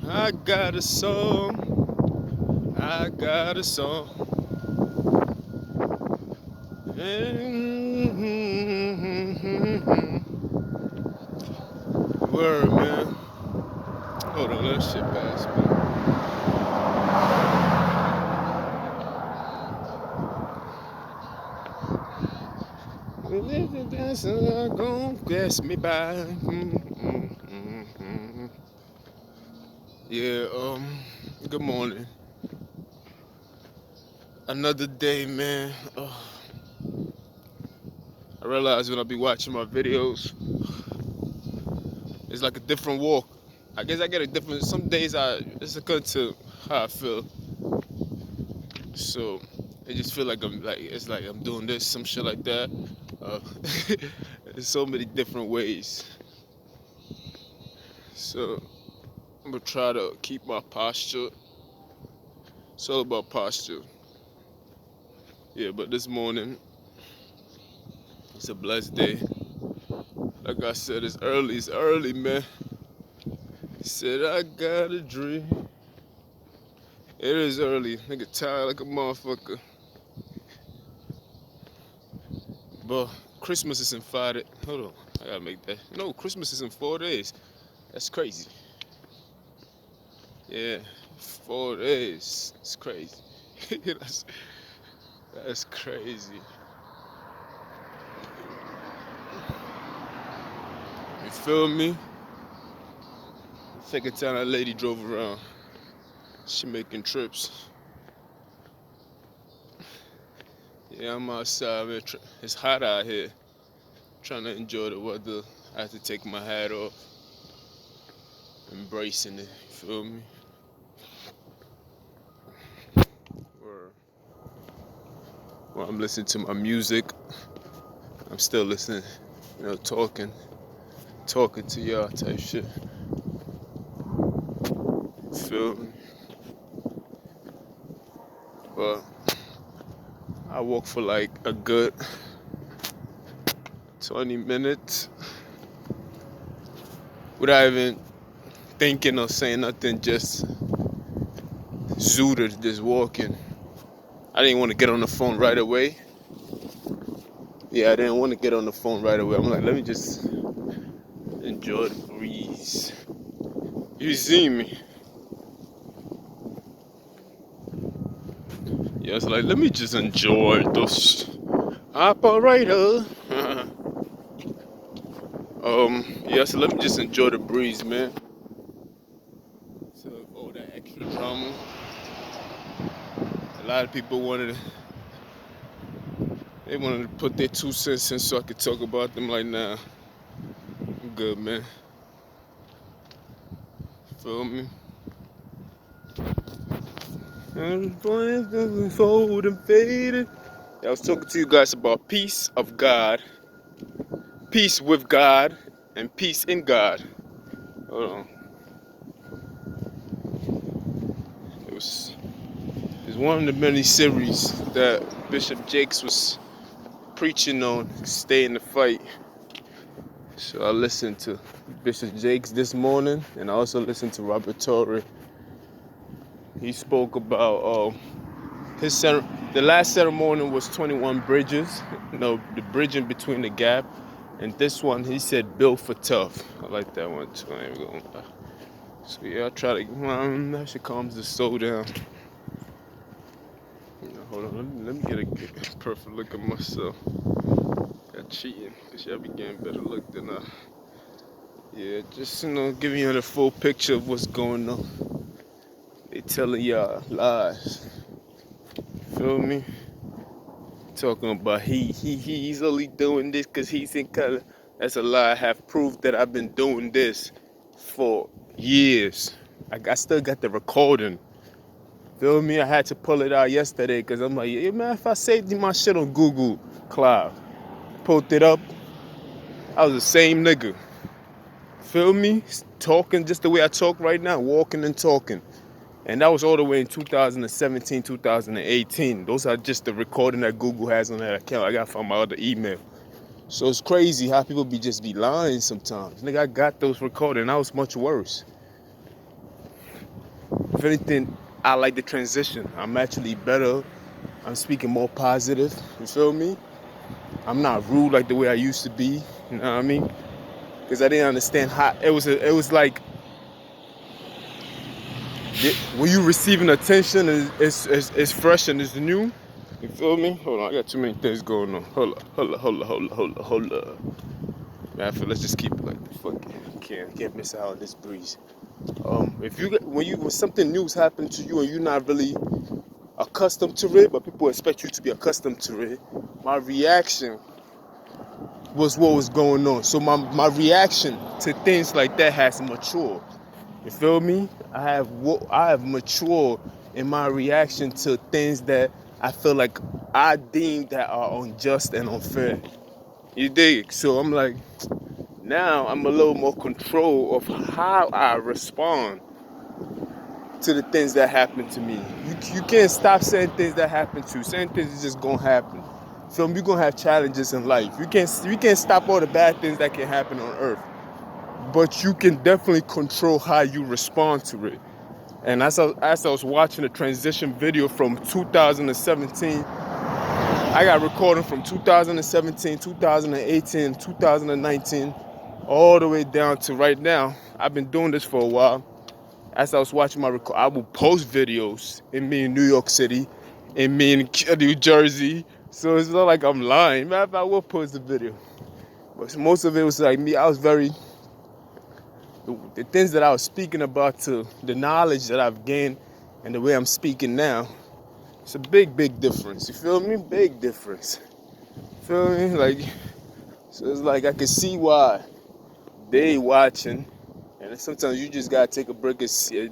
I got a song. I got a song. Word, man. Hold on, let shit pass, man. Gonna pass me by. Yeah, good morning. Another day, man. I realize when I be watching my videos, it's like a different walk. I guess I get a different. Some days it's according to how I feel. So I just feel like it's like I'm doing this, some shit like that. Uh, There's so many different ways. So I'm gonna try to keep my posture. It's all about posture. Yeah, but this morning it's a blessed day. Like I said, it's early, man. Said I got a dream. It is early. Nigga tired like a motherfucker. But Christmas is in 5 days. Hold on. I gotta make that. No, Christmas is in 4 days. That's crazy. Yeah, 4 days. It's crazy. that's, that's crazy. You feel me? Second time that lady drove around. She making trips. Yeah, I'm outside, man. It's hot out here. Trying to enjoy the weather. I have to take my hat off. Embracing it. You feel me? Or while I'm listening to my music, I'm still listening, talking to y'all type shit. Feel me? But I walk for like a good 20 minutes without even thinking or saying nothing, just zooted, just walking. I didn't want to get on the phone right away. Yeah, I didn't want to get on the phone right away. I'm like, let me just enjoy the breeze. You see me? Yeah, it's like, let me just enjoy this operator. Yeah, so let me just enjoy the breeze, man. So all that extra drama. A lot of people they wanted to put their 2 cents in so I could talk about them. Like, nah, I'm good, man. Feel me? And fold and faded. Yeah, I was talking to you guys about peace of God, peace with God, and peace in God. Hold on. It's one of the many series that Bishop Jakes was preaching on, stay in the fight. So I listened to Bishop Jakes this morning, and I also listened to Robert Torrey. He spoke about the last ceremony was 21 bridges, the bridging between the gap, and this one he said built for tough. I like that one too. I ain't gonna lie. So yeah, I try to that shit calms the soul down. Hold on, let me get a perfect look at myself. Got cheating, cause y'all be getting better look than I. Yeah, just giving you the full picture of what's going on. They telling y'all lies. Feel me? Talking about he's only doing this cause he's in color. That's a lie. I have proof that I've been doing this for years. I still got the recording. Feel me? I had to pull it out yesterday because I'm like, yeah, man, if I saved my shit on Google Cloud, pulled it up, I was the same nigga. Feel me? Talking just the way I talk right now, walking and talking. And that was all the way in 2017, 2018. Those are just the recording that Google has on that account. I got from my other email. So it's crazy how people just be lying sometimes. Nigga, I got those recordings. That was much worse. If anything, I like the transition. I'm actually better. I'm speaking more positive. You feel me? I'm not rude like the way I used to be. You know what I mean? Because I didn't understand how it was. It was like when you receiving attention, it's fresh and it's new. You feel me? Hold on, I got too many things going on. Hold up. Man, I feel let's just keep it like the fuck. Can't miss out on this breeze. If you get when something new's happening to you and you're not really accustomed to it, but people expect you to be accustomed to it, my reaction was what was going on. So my reaction to things like that has matured. You feel me? I have matured in my reaction to things that I feel like I deem that are unjust and unfair. You dig? So I'm like, now I'm a little more control of how I respond to the things that happen to me. You can't stop saying things that happen to you. Certain things is just gonna happen. So you're gonna have challenges in life. You can't stop all the bad things that can happen on earth. But you can definitely control how you respond to it. And as I was watching the transition video from 2017, I got recording from 2017, 2018, 2019, all the way down to right now. I've been doing this for a while. As I was watching my record, I would post videos in me in New York City, in me in New Jersey. So it's not like I'm lying. Matter of fact, I will post the video. But most of it was like me. I was very, the things that I was speaking about to the knowledge that I've gained and the way I'm speaking now, it's a big difference. You feel me? Big difference. Feel me? Like, so it's like I can see why they watching. And sometimes you just gotta take a break and see,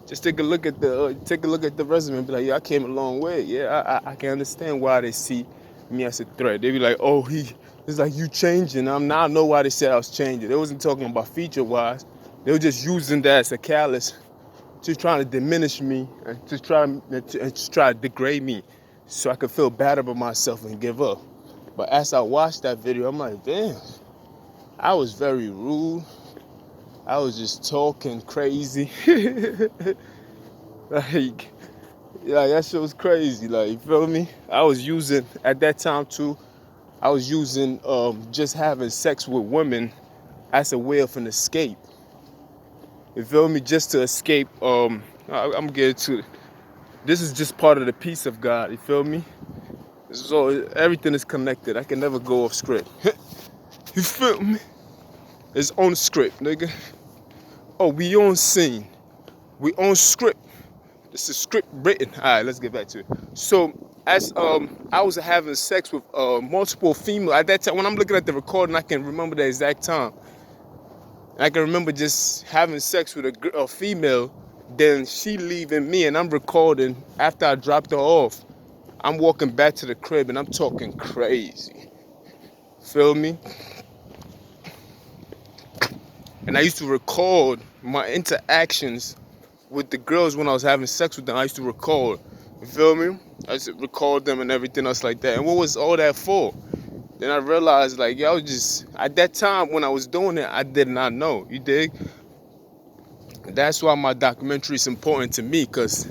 just take a look at the resume and be like, yeah, I came a long way. Yeah, I can understand why they see me as a threat. They be like, oh, it's like you changing. Now I know why they said I was changing. They wasn't talking about feature wise. They were just using that as a callous to trying to diminish me and to try to degrade me so I could feel bad about myself and give up. But as I watched that video, I'm like, damn, I was very rude. I was just talking crazy. like that shit was crazy. Like, you feel me? I was using, at that time too, I was using just having sex with women as a way of an escape. You feel me? Just to escape. I'm getting to it. This is just part of the peace of God. You feel me? So everything is connected. I can never go off script. You feel me? It's on script, nigga. Oh, we on scene. We on script. This is script written. All right, let's get back to it. So as I was having sex with multiple females at that time. When I'm looking at the recording, I can remember the exact time. I can remember just having sex with a female, then she leaving me, and I'm recording after I dropped her off. I'm walking back to the crib and I'm talking crazy. Feel me? And I used to record my interactions with the girls when I was having sex with them. I used to record. You feel me? I used to record them and everything else like that. And what was all that for? Then I realized, like, I was just, at that time when I was doing it, I did not know. You dig? That's why my documentary is important to me, because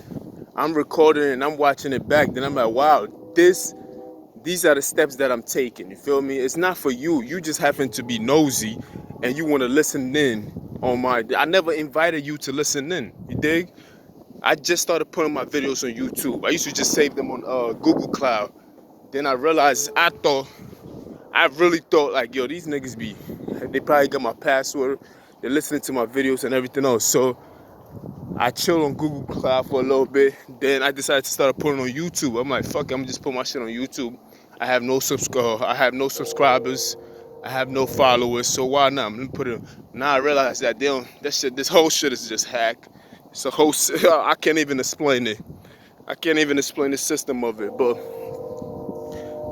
I'm recording and I'm watching it back. Then I'm like, wow, these are the steps that I'm taking. You feel me? It's not for you. You just happen to be nosy and you want to listen in on I never invited you to listen in. You dig? I just started putting my videos on YouTube. I used to just save them on Google Cloud. Then I realized, I really thought, like, yo, these niggas they probably got my password. They're listening to my videos and everything else. So I chilled on Google Cloud for a little bit. Then I decided to start putting on YouTube. I'm like, fuck it, I'm just put my shit on YouTube. I have no subscribers. I have no followers. So why not? Let me put it. Now I realize that this whole shit is just hack. It's a whole. I can't even explain it. I can't even explain the system of it. But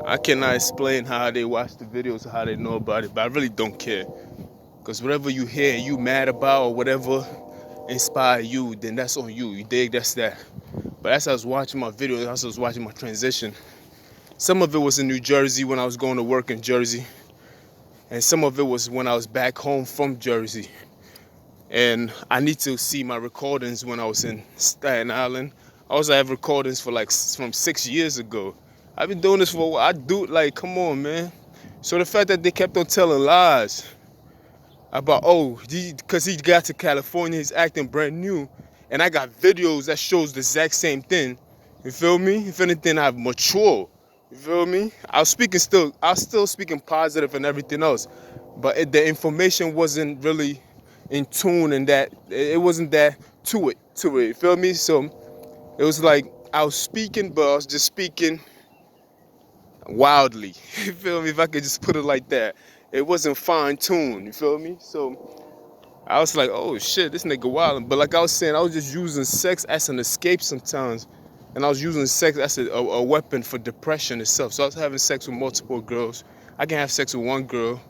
I cannot explain how they watch the videos or how they know about it. But I really don't care. Because whatever you hear and you mad about or whatever inspire you, then that's on you. You dig? That's that. But as I was watching my videos, as I was watching my transition, some of it was in New Jersey when I was going to work in Jersey. And some of it was when I was back home from Jersey. and I need to see my recordings when I was in Staten Island. I also have recordings for like from 6 years ago. I've been doing this for a while. I do like, come on, man. So the fact that they kept on telling lies about, oh, because he got to California, he's acting brand new, and I got videos that shows the exact same thing. You feel me? If anything, I've matured. You feel me? I was still speaking positive and everything else, but the information wasn't really in tune, and that it wasn't that to it. You feel me? So it was like I was speaking, but I was just speaking wildly. You feel me? If I could just put it like that, it wasn't fine tuned. You feel me? So I was like, oh shit, this nigga wildin'. But like I was saying, I was just using sex as an escape sometimes. And I was using sex as a weapon for depression itself. So I was having sex with multiple girls. I can have sex with one girl.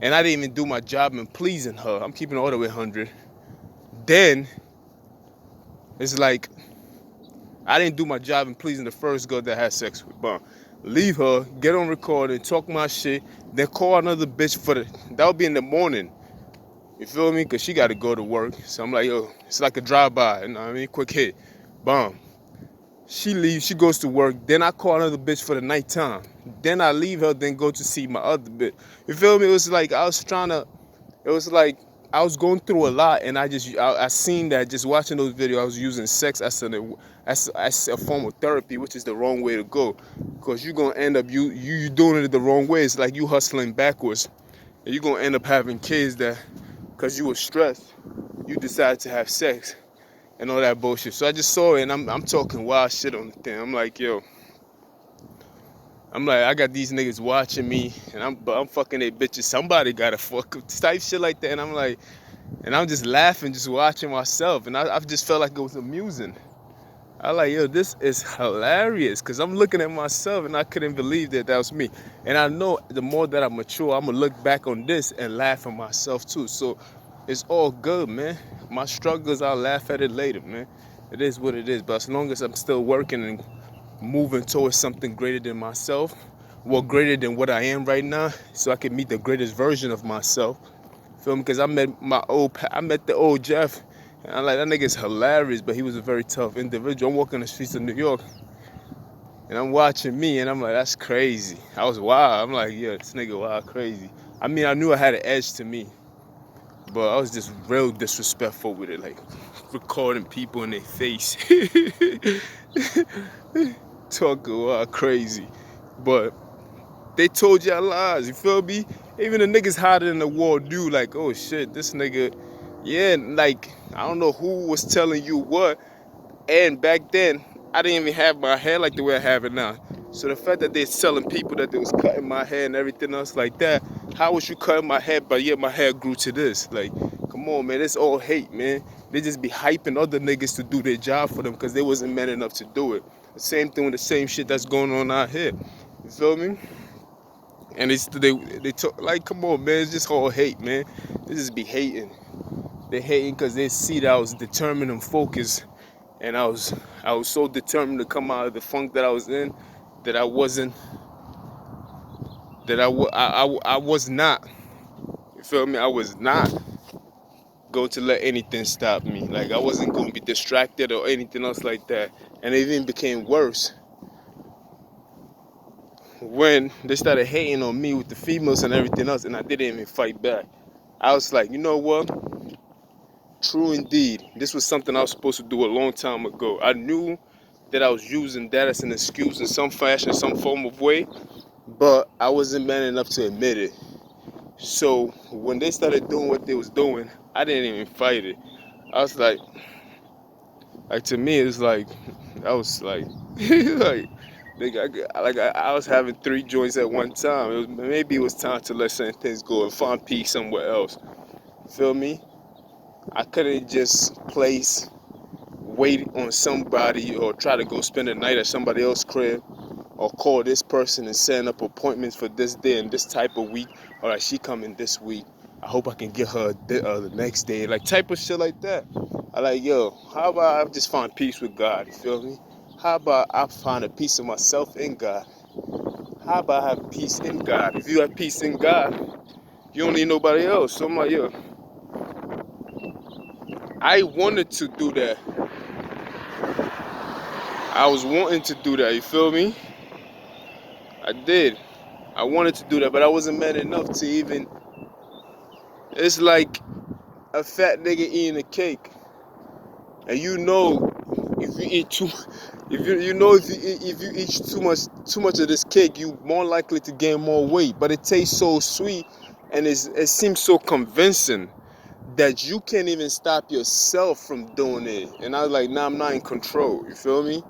And I didn't even do my job in pleasing her. I'm keeping it all the way 100. Then, it's like, I didn't do my job in pleasing the first girl that I had sex with. But leave her, get on recording, talk my shit, then call another bitch that would be in the morning. You feel me? Because she got to go to work. So I'm like, yo, it's like a drive-by. You know what I mean? Quick hit. Bomb. She leaves. She goes to work. Then I call another bitch for the nighttime. Then I leave her, then go to see my other bitch. You feel me? It was like I was going through a lot. And I seen that just watching those videos, I was using sex as a form of therapy, which is the wrong way to go. Because you're going to end up, you doing it the wrong way. It's like you hustling backwards. And you're going to end up having kids that, because you were stressed, you decided to have sex and all that bullshit. So I just saw it, and I'm talking wild shit on the thing. I'm like, yo, I got these niggas watching me, and I'm fucking they bitches. Somebody gotta fuck type shit like that. And I'm like, and I'm just laughing, just watching myself, and I just felt like it was amusing. I like, yo, this is hilarious, because I'm looking at myself, and I couldn't believe that was me. And I know the more that I mature, I'm going to look back on this and laugh at myself, too. So it's all good, man. My struggles, I'll laugh at it later, man. It is what it is. But as long as I'm still working and moving towards something greater than myself, well, greater than what I am right now, so I can meet the greatest version of myself. Feel me? Because I met the old Jeff. And I'm like, that nigga's hilarious, but he was a very tough individual. I'm walking the streets of New York, and I'm watching me, and I'm like, that's crazy. I was wild. I'm like, yeah, this nigga wild, crazy. I mean, I knew I had an edge to me, but I was just real disrespectful with it, like recording people in their face. Talking wild, crazy. But they told y'all lies, you feel me? Even the niggas hiding in the wall knew, like, oh shit, this nigga, yeah, like, I don't know who was telling you what. And back then, I didn't even have my hair like the way I have it now. So the fact that they're telling people that they was cutting my hair and everything else like that, how was you cutting my hair, but yet my hair grew to this? Like, come on, man, it's all hate, man. They just be hyping other niggas to do their job for them because they wasn't man enough to do it. The same thing with the same shit that's going on out here. You feel me? And they talk like, come on, man, it's just all hate, man. They just be hating. They hating because they see that I was determined and focused, and I was so determined to come out of the funk that I was in that I wasn't, that I was not. You feel me? I was not going to let anything stop me. Like, I wasn't going to be distracted or anything else like that. And it even became worse when they started hating on me with the females and everything else, and I didn't even fight back. I was like, you know what? True indeed. This was something I was supposed to do a long time ago. I knew that I was using that as an excuse in some fashion, some form of way, but I wasn't man enough to admit it. So when they started doing what they was doing, I didn't even fight it. I was like to me, it was like, I was like, I was having 3 joints at one time. Maybe it was time to let certain things go and find peace somewhere else. Feel me? I couldn't just wait on somebody or try to go spend the night at somebody else's crib or call this person and set up appointments for this day and this type of week. All right, she coming this week. I hope I can get her the next day. Like, type of shit like that. I like, yo, how about I just find peace with God? You feel me? How about I find a piece of myself in God? How about I have peace in God? If you have peace in God, you don't need nobody else. So I'm like, yo, I wanted to do that. I was wanting to do that, you feel me? I did. I wanted to do that, but I wasn't man enough to even. It's like a fat nigga eating a cake, and you know if you eat too, if you eat too much of this cake, you more likely to gain more weight. But it tastes so sweet, and it seems so convincing that you can't even stop yourself from doing it. And I was like, nah, I'm not in control. You feel me?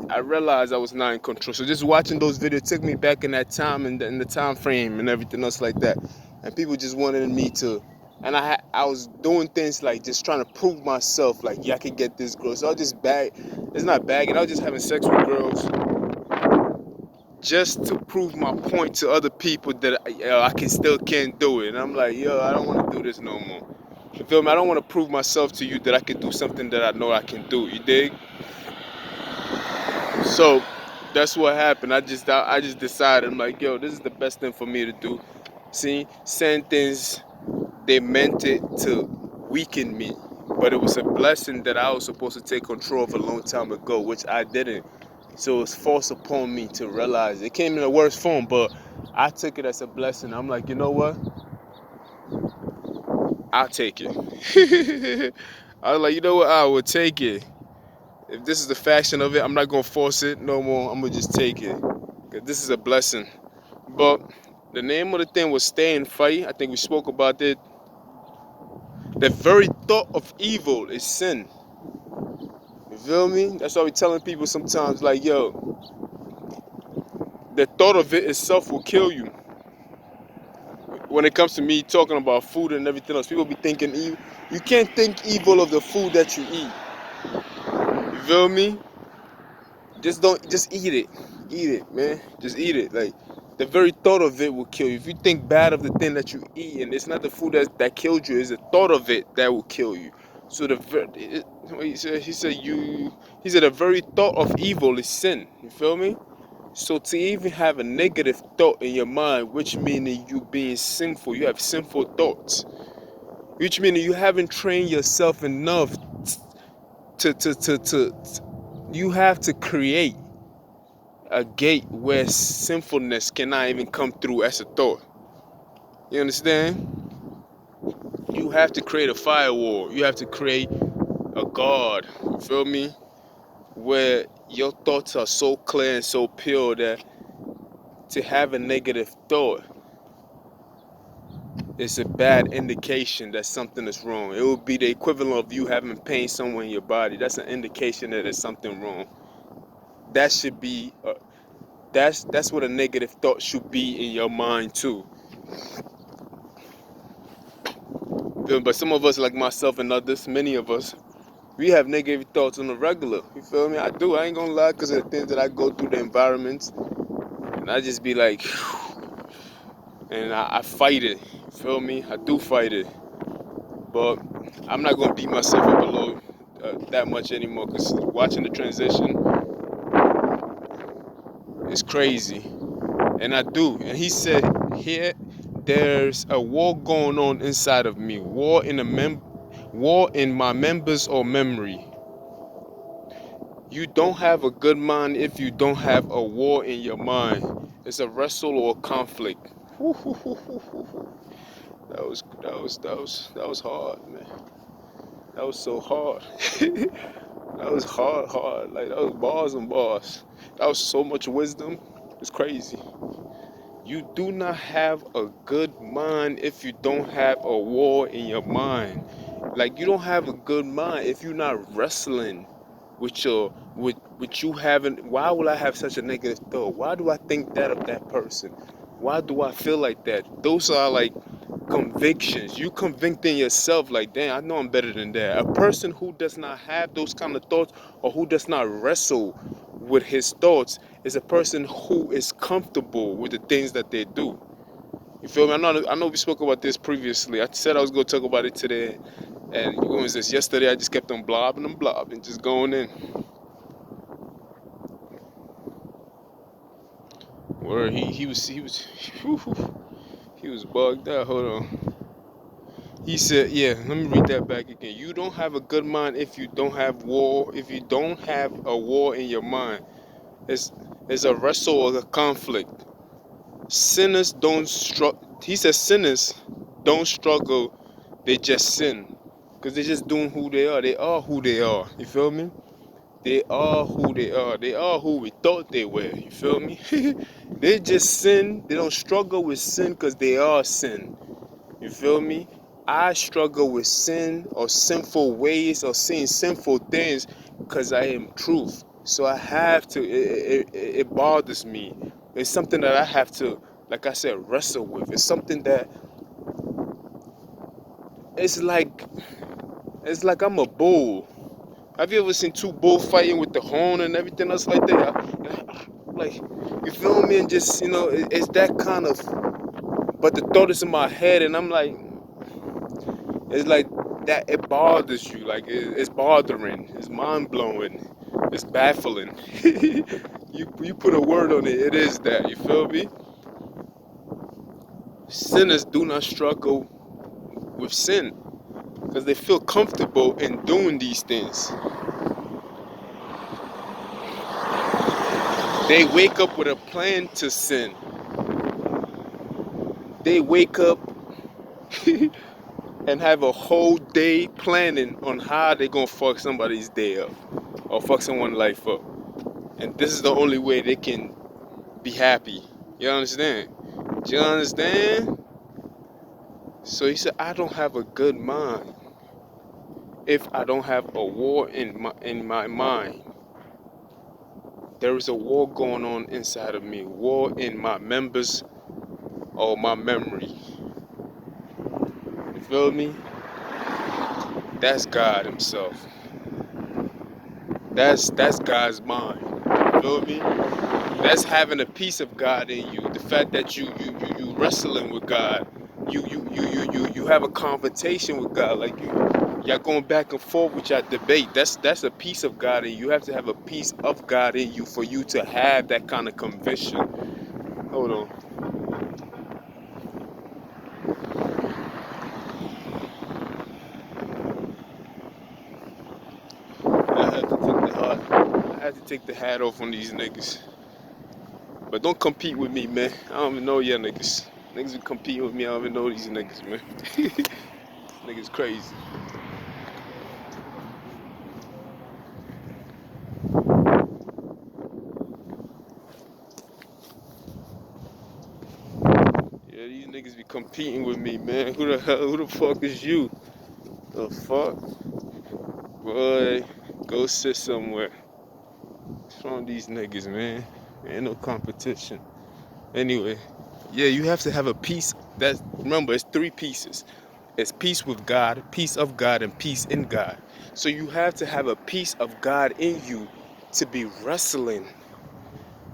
I realized I was not in control. So just watching those videos took me back in that time and in the time frame and everything else like that. And people just wanted me to, and I was doing things like just trying to prove myself, like, yeah, I could get this girl. So I was just it's not bagging, I was just having sex with girls just to prove my point to other people that I can't do it. And I'm like, yo, I don't want to do this no more. You feel me? I don't want to prove myself to you that I can do something that I know I can do. You dig? So that's what happened. I just decided, I'm like, yo, this is the best thing for me to do. See, saying things, they meant it to weaken me, but it was a blessing that I was supposed to take control of a long time ago, which I didn't. So it's forced upon me to realize it came in the worst form, but I took it as a blessing. I'm like, you know what? I'll take it. I was like, you know what? I will take it. If this is the fashion of it, I'm not gonna force it no more. I'm gonna just take it. Cause this is a blessing. But the name of the thing was stay and fight. I think we spoke about it. The very thought of evil is sin. You feel me? That's why we telling people sometimes, like, yo, the thought of it itself will kill you. When it comes to me talking about food and everything else, people be thinking evil. You can't think evil of the food that you eat. You feel me? Just eat it. Eat it, man. Just eat it. Like, the very thought of it will kill you. If you think bad of the thing that you eat, and it's not the food that killed you, it's the thought of it that will kill you. So he said the very thought of evil is sin. You feel me? So to even have a negative thought in your mind, which means you being sinful, you have sinful thoughts, which means you haven't trained yourself enough to you have to create a gate where sinfulness cannot even come through as a thought. You understand? You have to create a firewall. You have to create a guard. You feel me? Where your thoughts are so clear and so pure that to have a negative thought is a bad indication that something is wrong. It would be the equivalent of you having pain somewhere in your body. That's an indication that there's something wrong. That should be that's what a negative thought should be in your mind too. But some of us, like myself and others, many of us, we have negative thoughts on the regular. You feel me? I do. I ain't gonna lie, because of the things that I go through, the environments, and I just be like, and I fight it. You feel me? I do fight it, but I'm not gonna beat myself up below that much anymore. Because watching the transition is crazy, and I do. And he said, here, there's a war going on inside of me. War in my members or memory. You don't have a good mind if you don't have a war in your mind. It's a wrestle or a conflict. That was hard, man. That was so hard. That was hard. Like, that was bars and bars. That was so much wisdom. It's crazy. You do not have a good mind if you don't have a war in your mind. Like, you don't have a good mind if you're not wrestling with you having. Why will I have such a negative thought? Why do I think that of that person? Why do I feel like that? Those are like convictions. You convicting yourself like, damn, I know I'm better than that. A person who does not have those kind of thoughts, or who does not wrestle with his thoughts, is a person who is comfortable with the things that they do. You feel me? I know we spoke about this previously. I said I was going to talk about it today. And what was this? Yesterday I just kept on blobbing, just going in. Where he was bugged out. Hold on. He said, yeah, let me read that back again. You don't have a good mind if you don't have war, if you don't have a war in your mind. It's a wrestle or a conflict. Sinners don't struggle. He says sinners don't struggle, they just sin. Because they're just doing who they are. They are who they are. You feel me? They are who they are. They are who we thought they were. You feel me? They just sin. They don't struggle with sin because they are sin. You feel me? I struggle with sin or sinful ways or saying sinful things because I am truth. So I have to, it bothers me. It's something that I have to, like I said, wrestle with. It's something that, it's like, it's like I'm a bull. Have you ever seen two bulls fighting with the horn and everything else like that? Like, you feel me? And just, it's that kind of, but the thought is in my head and I'm like, it's like that, it bothers you. Like, it's bothering. It's mind-blowing. It's baffling. You put a word on it, it is that. You feel me? Sinners do not struggle with sin because they feel comfortable in doing these things. They wake up with a plan to sin. They wake up and have a whole day planning on how they gonna fuck somebody's day up or fuck someone's life up. And this is the only way they can be happy. You understand? Do you understand? So he said, I don't have a good mind if I don't have a war in my mind. There is a war going on inside of me, war in my members or my memory. You feel me? That's God himself. That's God's mind. You feel me? That's having a piece of God in you. The fact that you wrestling with God. You have a confrontation with God. Like y'all going back and forth with your debate. That's a piece of God in you. You have to have a piece of God in you for you to have that kind of conviction. Hold on. I had to take the hat off on these niggas. But don't compete with me, man. I don't even know y'all niggas. Niggas who compete with me, I don't even know these niggas, man. Niggas crazy. Yeah, these niggas be competing with me, man. Who the fuck is you? The fuck? Boy, go sit somewhere. What's wrong with these niggas, man? Ain't no competition. Anyway, yeah, you have to have a peace. Remember, it's three pieces. It's peace with God, peace of God, and peace in God. So you have to have a piece of God in you to be wrestling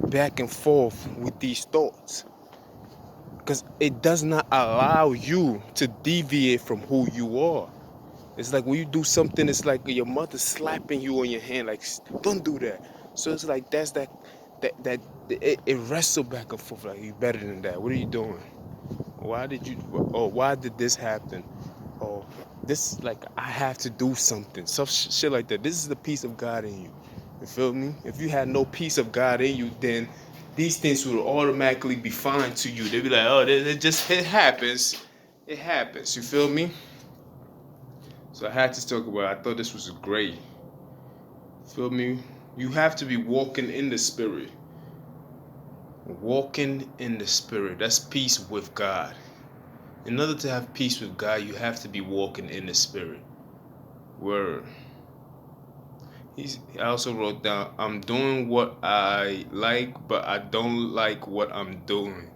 back and forth with these thoughts. Because it does not allow you to deviate from who you are. It's like when you do something, it's like your mother slapping you on your hand, like, don't do that. So it's like it wrestle back and forth, like, you better than that. What are you doing? Why did this happen? Or this, like, I have to do something. Stuff, shit like that. This is the peace of God in you. You feel me? If you had no peace of God in you, then these things would automatically be fine to you. They'd be like, oh, it happens. It happens. You feel me? So I had to talk about it. I thought this was great. Feel me? You have to be walking in the spirit. Walking in the spirit. That's peace with God. In order to have peace with God, you have to be walking in the spirit. Word. I also wrote down, I'm doing what I like, but I don't like what I'm doing.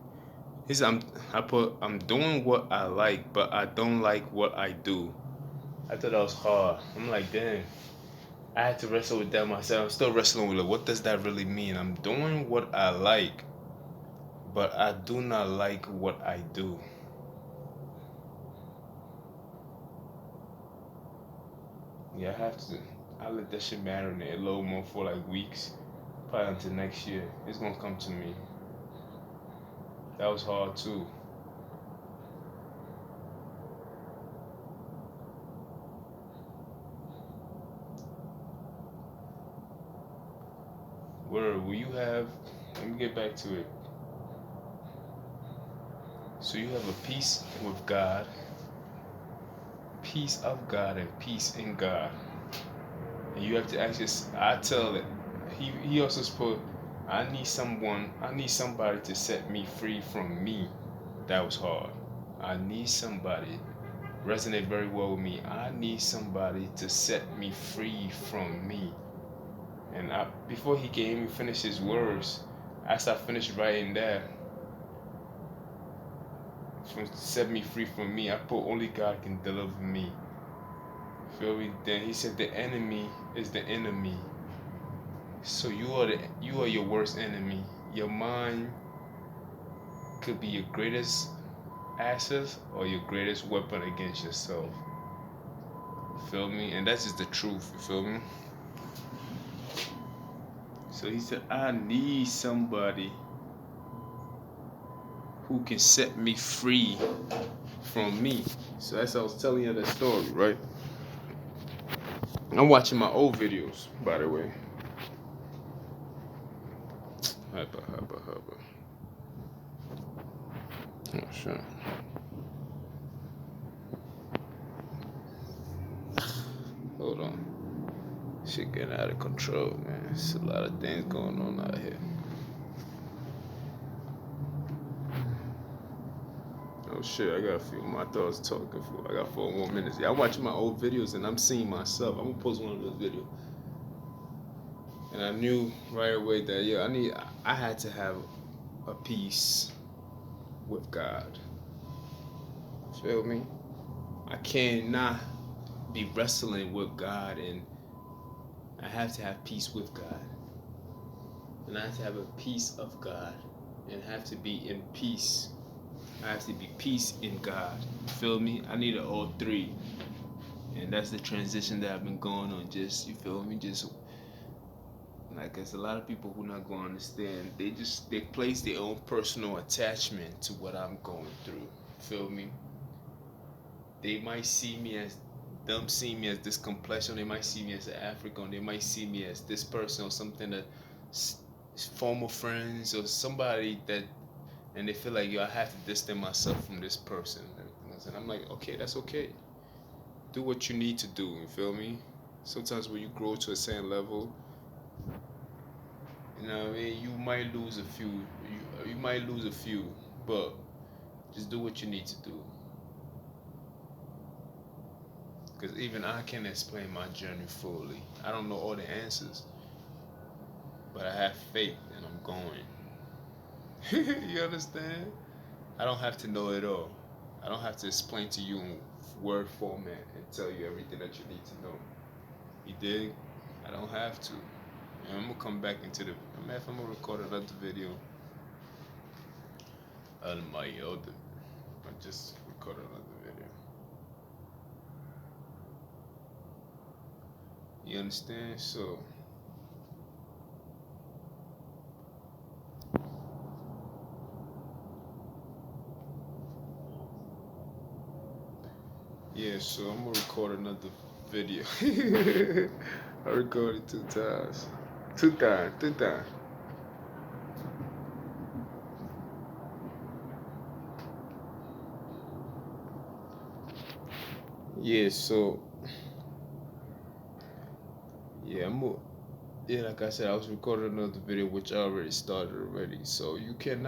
I'm doing what I like, but I don't like what I do. I thought that was hard. I'm like, damn. I had to wrestle with that myself. I'm still wrestling with it. What does that really mean? I'm doing what I like, but I do not like what I do. Yeah, I have to. I let that shit marinate a little more for like weeks, probably until next year. It's gonna come to me. That was hard too. where will you have, let me get back to it. So you have a peace with God, peace of God, and peace in God. And you have to actually, I tell it, he also spoke, I need somebody to set me free from me. That was hard. I need somebody, resonate very well with me. I need somebody to set me free from me. And before he can even finish his words, after I finished writing that, from set me free from me, I put only God can deliver me. Feel me? Then he said the enemy is the enemy. So you are your worst enemy. Your mind could be your greatest asset or your greatest weapon against yourself. Feel me? And that's just the truth. You feel me? So he said, I need somebody who can set me free from me. So that's how I was telling you that story, right? I'm watching my old videos, by the way. Hubba. Oh, shit. Hold on. Shit getting out of control, man. There's a lot of things going on out here. Oh shit, I got a few more. I thought I was talking for. I got 4 more minutes. Yeah, I'm watching my old videos and I'm seeing myself. I'm gonna post one of those videos. And I knew right away that I had to have a peace with God. Feel me? I cannot be wrestling with God, and I have to have peace with God. And I have to have a peace of God and have to be in peace. I have to be peace in God. Feel me? I need all three. And that's the transition that I've been going on. Just, you feel me? Just like there's a lot of people who not gonna understand. They place their own personal attachment to what I'm going through. Feel me? They might see me as them see me as this complexion, they might see me as an African, they might see me as this person or something that former friends or somebody that, and they feel like I have to distance myself from this person. And I'm like, okay, that's okay. Do what you need to do, you feel me? Sometimes when you grow to a certain level, you know what I mean, you might lose a few, you might lose a few, but just do what you need to do. Because even I can't explain my journey fully. I don't know all the answers, but I have faith and I'm going. You understand? I don't have to know it all. I don't have to explain to you in word format and tell you everything that you need to know. You dig? I don't have to. And I'm gonna come back into the. I'm gonna record another video on my other. I just recorded another video. You understand? So. Yeah, so I'm gonna record another video. I recorded 2 times. 2 times. Yeah, so yeah, like I said, I was recording another video which I already started already. So you can't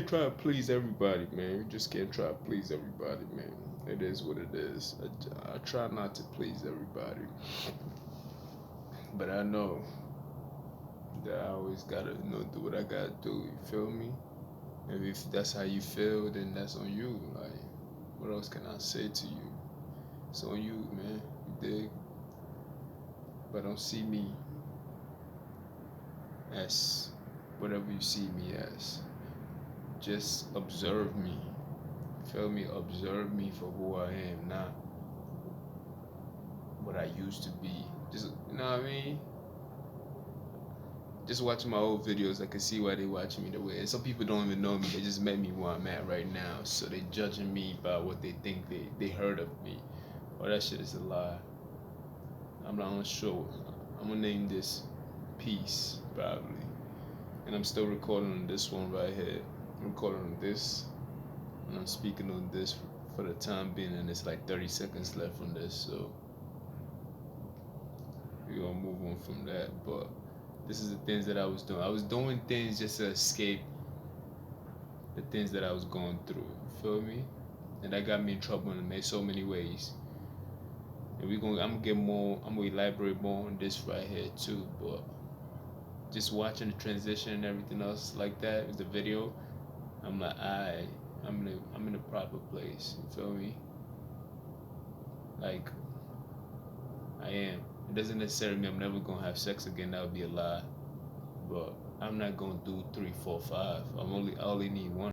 try to please everybody, man. You just can't try to please everybody, man. It is what it is. I try not to please everybody, but I know that I always gotta, do what I gotta do. You feel me? And if that's how you feel, then that's on you. Like, what else can I say to you? It's on you, man. You dig? But don't see me as whatever you see me as. Just observe me. Feel me? Observe me for who I am, not what I used to be. Just, you know what I mean? Just watching my old videos, I can see why they watch me the way. And some people don't even know me. They just met me where I'm at right now. So they judging me by what they think they heard of me. Oh, that shit is a lie. I'm not unsure. I'm gonna name this Peace, probably. And I'm still recording on this one right here. I'm recording on this, and I'm speaking on this for the time being, and it's like 30 seconds left on this, so we're gonna move on from that. But this is the things that I was doing. I was doing things just to escape the things that I was going through. You feel me? And that got me in trouble in so many ways. And I'm gonna get more. I'm gonna elaborate more on this right here too. But just watching the transition and everything else like that, the video, I'm like, I'm in a proper place. You feel me? Like I am. It doesn't necessarily mean I'm never gonna have sex again. That would be a lie. But I'm not gonna do 3, 4, 5. I only need one.